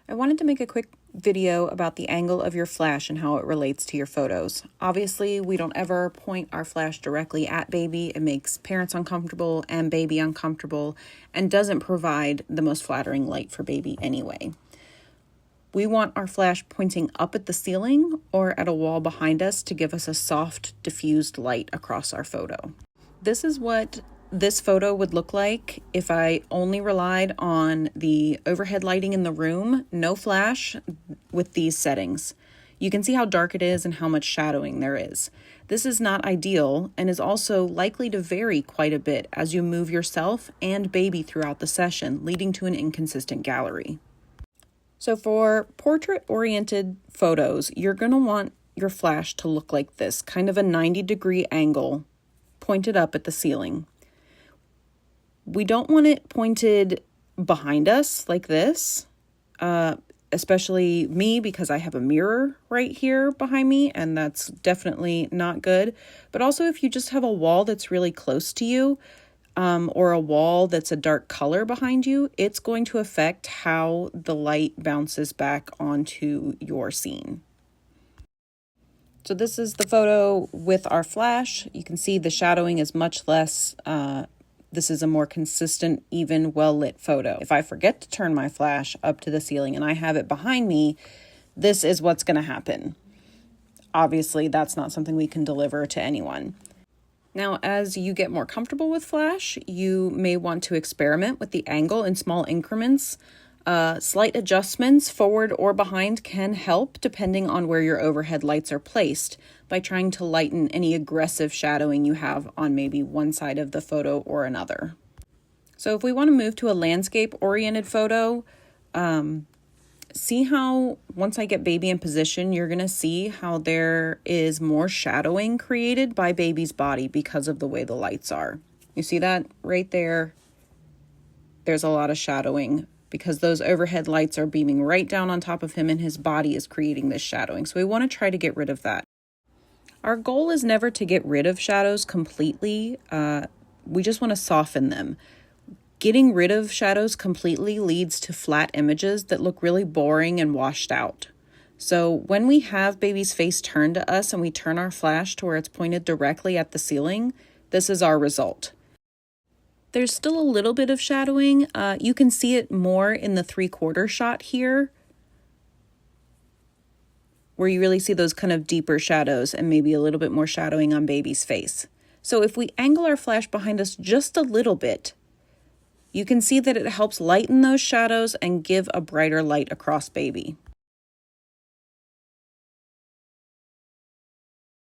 I wanted to make a quick video about the angle of your flash and how it relates to your photos. Obviously, we don't ever point our flash directly at baby. It makes parents uncomfortable and baby uncomfortable and doesn't provide the most flattering light for baby anyway. We want our flash pointing up at the ceiling or at a wall behind us to give us a soft, diffused light across our photo. This is what this photo would look like if I only relied on the overhead lighting in the room, no flash, with these settings. You can see how dark it is and how much shadowing there is. This is not ideal and is also likely to vary quite a bit as you move yourself and baby throughout the session, leading to an inconsistent gallery. So for portrait-oriented photos, you're going to want your flash to look like this, kind of a 90-degree angle pointed up at the ceiling. We don't want it pointed behind us like this, especially me because I have a mirror right here behind me, and that's definitely not good. But also if you just have a wall that's really close to you, or a wall that's a dark color behind you, it's going to affect how the light bounces back onto your scene. So this is the photo with our flash. You can see the shadowing is much less. This is a more consistent, even, well-lit photo. If I forget to turn my flash up to the ceiling and I have it behind me, this is what's going to happen. Obviously, that's not something we can deliver to anyone. Now, as you get more comfortable with flash, you may want to experiment with the angle in small increments. Slight adjustments forward or behind can help depending on where your overhead lights are placed by trying to lighten any aggressive shadowing you have on maybe one side of the photo or another. So if we want to move to a landscape-oriented photo, see how once I get baby in position, you're going to see how there is more shadowing created by baby's body because of the way the lights are. You see that right there? There's a lot of shadowing because those overhead lights are beaming right down on top of him and his body is creating this shadowing. So we want to try to get rid of that. Our goal is never to get rid of shadows completely. We just want to soften them. Getting rid of shadows completely leads to flat images that look really boring and washed out. So when we have baby's face turned to us and we turn our flash to where it's pointed directly at the ceiling, this is our result. There's still a little bit of shadowing. You can see it more in the 3/4 shot here, where you really see those kind of deeper shadows and maybe a little bit more shadowing on baby's face. So if we angle our flash behind us just a little bit, you can see that it helps lighten those shadows and give a brighter light across baby.